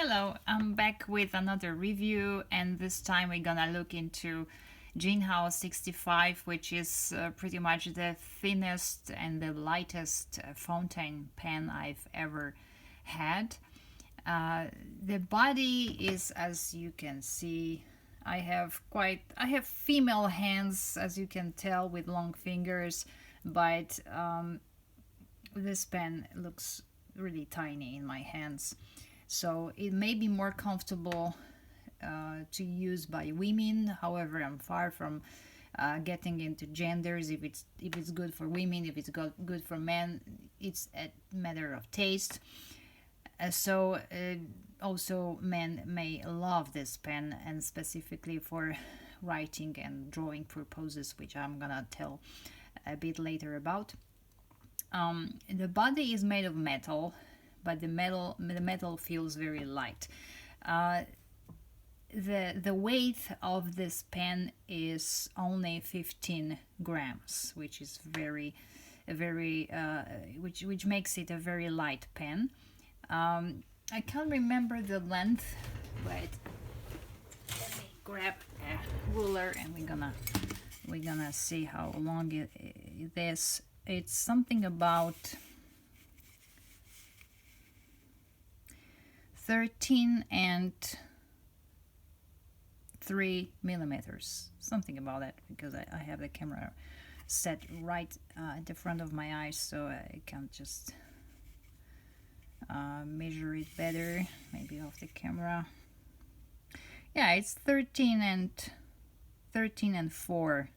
Hello, I'm back with another review, and this time we're gonna look into Jinhao 65, which is pretty much the thinnest and the lightest fountain pen I've ever had. The body is, as you can see, I have female hands, as you can tell, with long fingers, but this pen looks really tiny in my hands. So it may be more comfortable to use by women. However, I'm far from getting into genders. If it's good for women, if it's good for men, it's a matter of taste. Also, men may love this pen, and specifically for writing and drawing purposes, which I'm gonna tell a bit later about. The body is made of metal, but the metal feels very light. Uh, the weight of this pen is only 15 grams, which is which makes it a very light pen. I can't remember the length, but let me grab a ruler and we're gonna see how long it is. It's something about 13 and 3 millimeters, something about that, because I have the camera set right at the front of my eyes, so I can just measure it better, maybe off the camera. Yeah, it's 13 and 4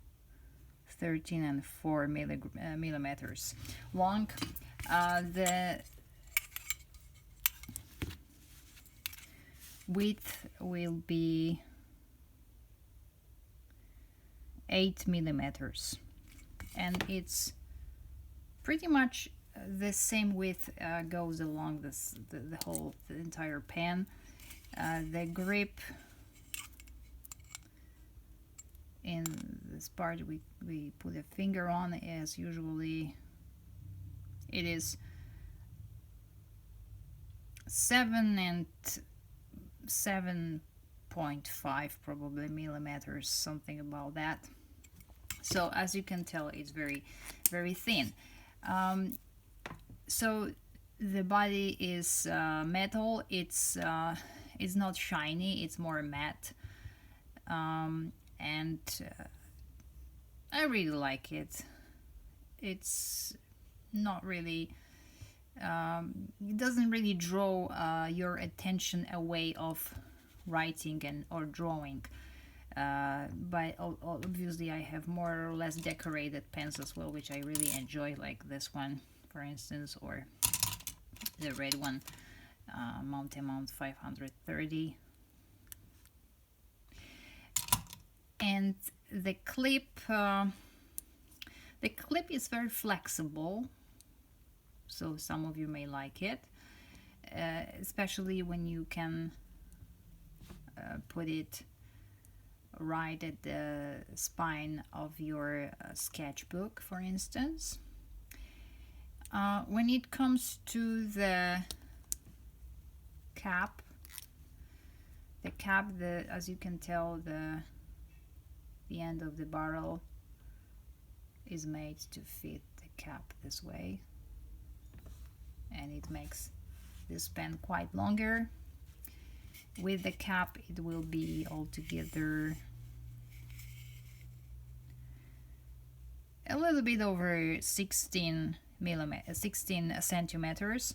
millimeters long. The width will be 8 millimeters, and it's pretty much the same width goes along the entire pen. The grip in this part we put a finger on, as usually it is 7.5 probably millimeters, something about that. So as you can tell, it's very thin. So the body is metal. It's not shiny, it's more matte. And I really like it. It's not really it doesn't really draw your attention away of writing and or drawing. But obviously I have more or less decorated pens as well, which I really enjoy, like this one, for instance, or the red one, Mount 530. And the clip is very flexible, so some of you may like it, especially when you can put it right at the spine of your sketchbook, for instance. When it comes to the cap, as you can tell, the end of the barrel is made to fit the cap this way, and it makes this pen quite longer. With the cap it will be altogether a little bit over 16 centimeters.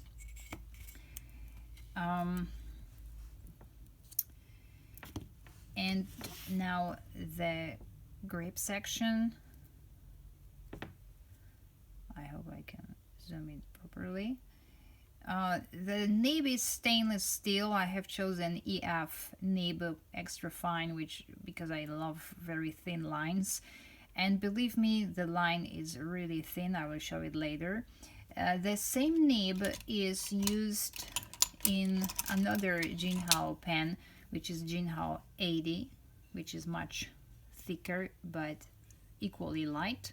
And now the grip section. I hope I can zoom in properly. The nib is stainless steel. I have chosen EF nib extra fine, because I love very thin lines, and believe me, the line is really thin. I will show it later. The same nib is used in another Jinhao pen, which is Jinhao 80, which is much thicker but equally light,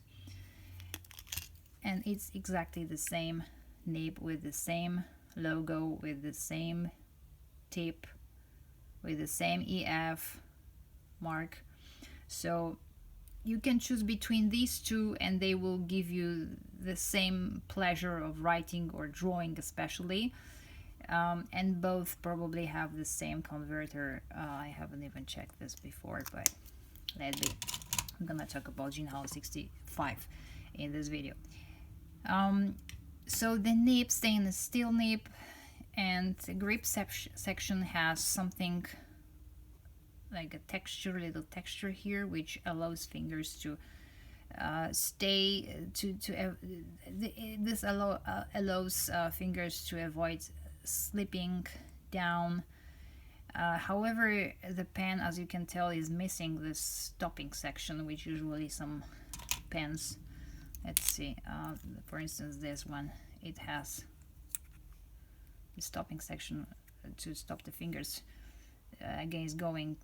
and it's exactly the same nib with the same logo, with the same tip with the same EF mark. So you can choose between these two and they will give you the same pleasure of writing or drawing especially. And both probably have the same converter. I haven't even checked this before, but let be. I'm gonna talk about Jinhao 65 in this video. So the nib, stainless steel nib, and the grip section has something like a texture, little texture here, which allows fingers to stay this allows fingers to avoid slipping down. However, the pen, as you can tell, is missing this stopping section, which usually some pens, let's see, for instance this one, it has the stopping section to stop the fingers against going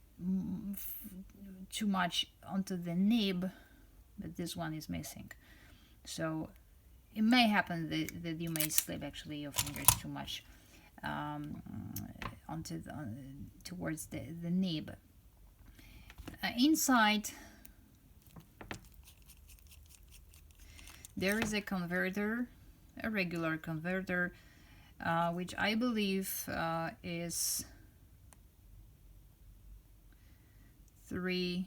too much onto the nib, but this one is missing. So it may happen that you may slip actually your fingers too much towards the nib. Inside there is a converter, a regular converter, which I believe is 3.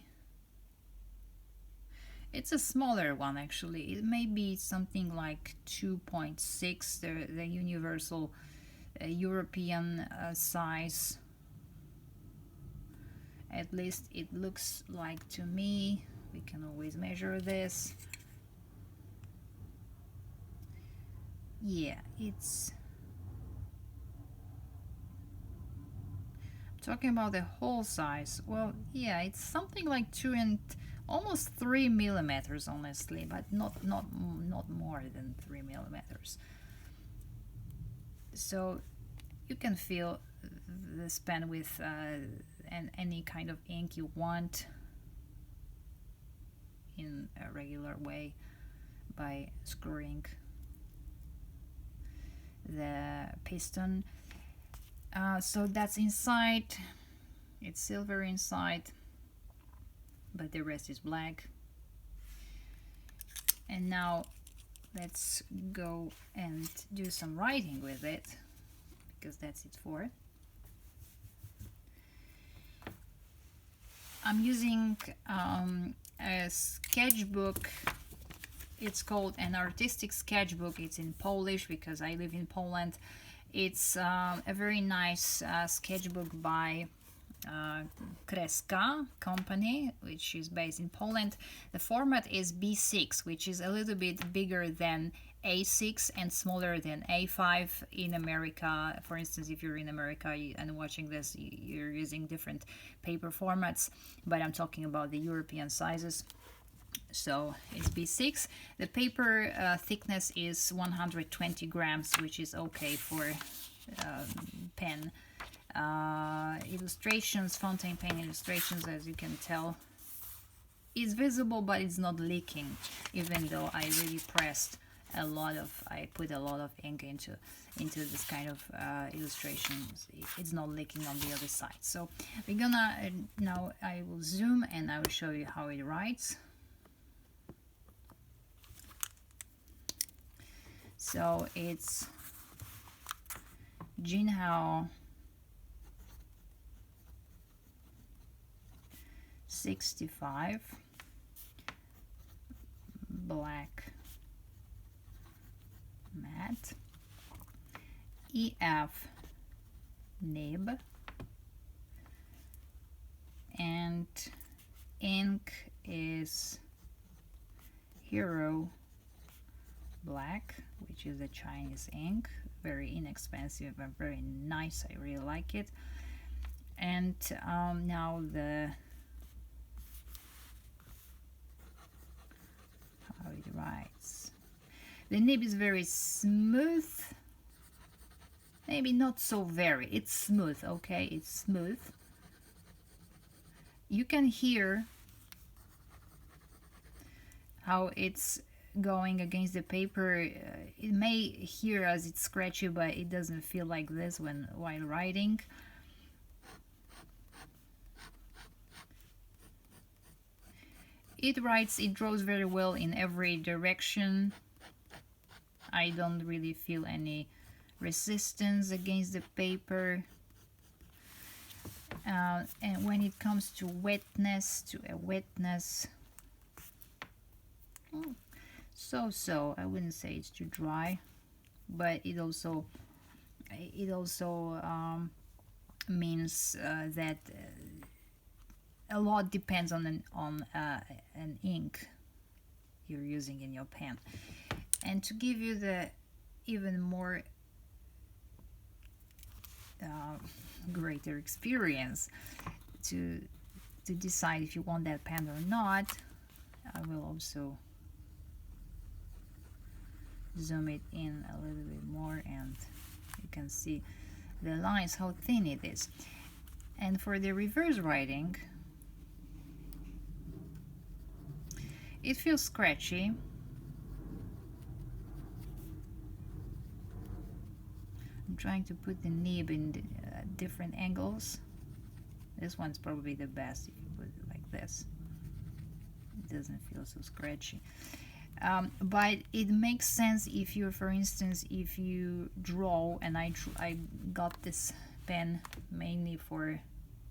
It's a smaller one actually. It may be something like 2.6, the universal European size. At least it looks like to me. We can always measure this. Yeah, it's talking about the whole size. Well, yeah, it's something like 2 and almost 3 millimeters, honestly, but not more than 3 millimeters. So you can fill this pen with any kind of ink you want in a regular way by screwing the piston. So that's inside. It's silver inside, but the rest is black. And now let's go and do some writing with it, because that's it for. I'm using a sketchbook. It's called an artistic sketchbook. It's in Polish because I live in Poland. It's a very nice sketchbook by Kreska company, which is based in Poland. The format is B6, which is a little bit bigger than A6 and smaller than A5 in America. For instance, if you're in America and watching this, you're using different paper formats, but I'm talking about the European sizes. So it's B6. The paper thickness is 120 grams, which is okay for pen. Illustrations, fountain pen illustrations, as you can tell, is visible, but it's not leaking, even though I really pressed I put a lot of ink into this kind of illustrations. It's not leaking on the other side. So we're gonna now I will zoom and I will show you how it writes. So it's Jinhao 65 black matte, EF nib, and ink is Hero black, which is a Chinese ink, very inexpensive and very nice. I really like it. And now how it writes. The nib is very smooth, maybe not so very, it's smooth, okay, it's smooth. You can hear how it's going against the paper. It may hear as it's scratchy, but it doesn't feel like this while writing. It writes, it draws very well in every direction. I don't really feel any resistance against the paper. And when it comes to wetness, so I wouldn't say it's too dry, but it also means that a lot depends on an ink you're using in your pen. And to give you the even more greater experience to decide if you want that pen or not, I will also zoom it in a little bit more, and you can see the lines, how thin it is. And for the reverse writing, it feels scratchy. I'm trying to put the nib in different angles. This one's probably the best if you put it like this. It doesn't feel so scratchy. But it makes sense if you, for instance, if you draw, and I got this pen mainly for,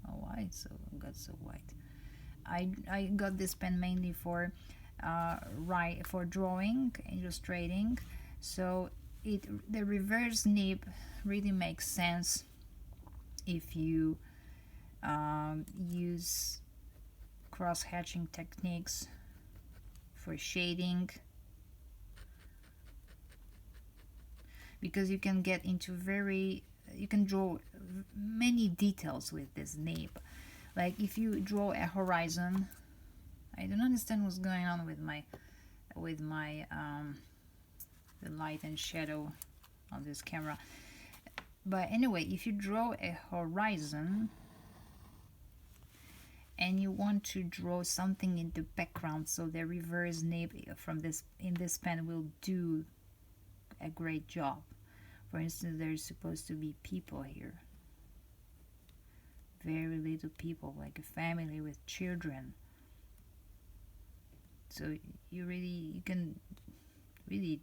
oh, why so got so white? I got this pen mainly for for drawing, illustrating. So the reverse nib really makes sense if you use cross-hatching techniques for shading, because you can get into you can draw many details with this nib. Like if you draw a horizon, I don't understand what's going on with my the light and shadow on this camera. But anyway, if you draw a horizon and you want to draw something in the background, so the reverse nib from in this pen will do a great job. For instance, there's supposed to be people here, very little people, like a family with children. So you can really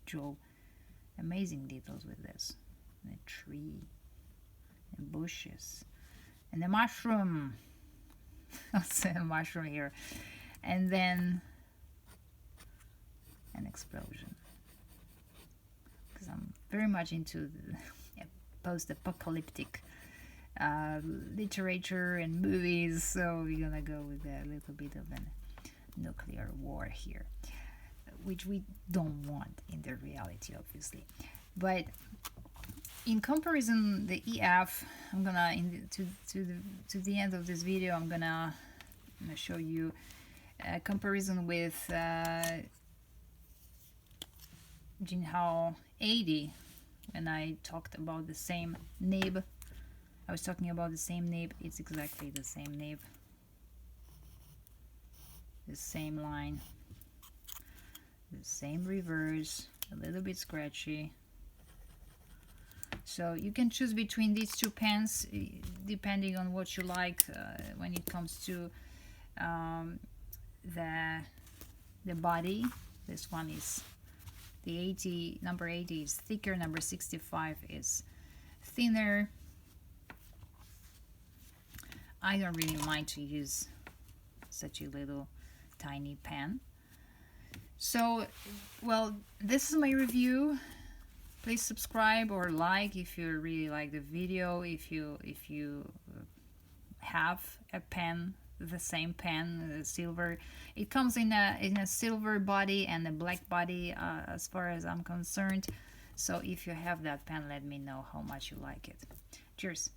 draw amazing details with this. And a tree and bushes and a mushroom. I'll say a mushroom here, and then an explosion, because I'm very much into the post-apocalyptic literature and movies, so we're gonna go with a little bit of a nuclear war here, which we don't want in the reality, obviously. But in comparison, the EF, I'm gonna to the end of this video, I'm gonna show you a comparison with Jinhao 80. When I talked about the same nib, I was talking about the same nib. It's exactly the same nib, the same line, the same reverse, a little bit scratchy. So you can choose between these two pens depending on what you like when it comes to the body. This one is the number 80 is thicker, number 65 is thinner. I don't really mind to use such a little tiny pen. So, well, this is my review. Please subscribe or like if you really like the video. If you have a pen, the same pen, the silver, it comes in a silver body and a black body, as far as I'm concerned. So if you have that pen, let me know how much you like it. Cheers.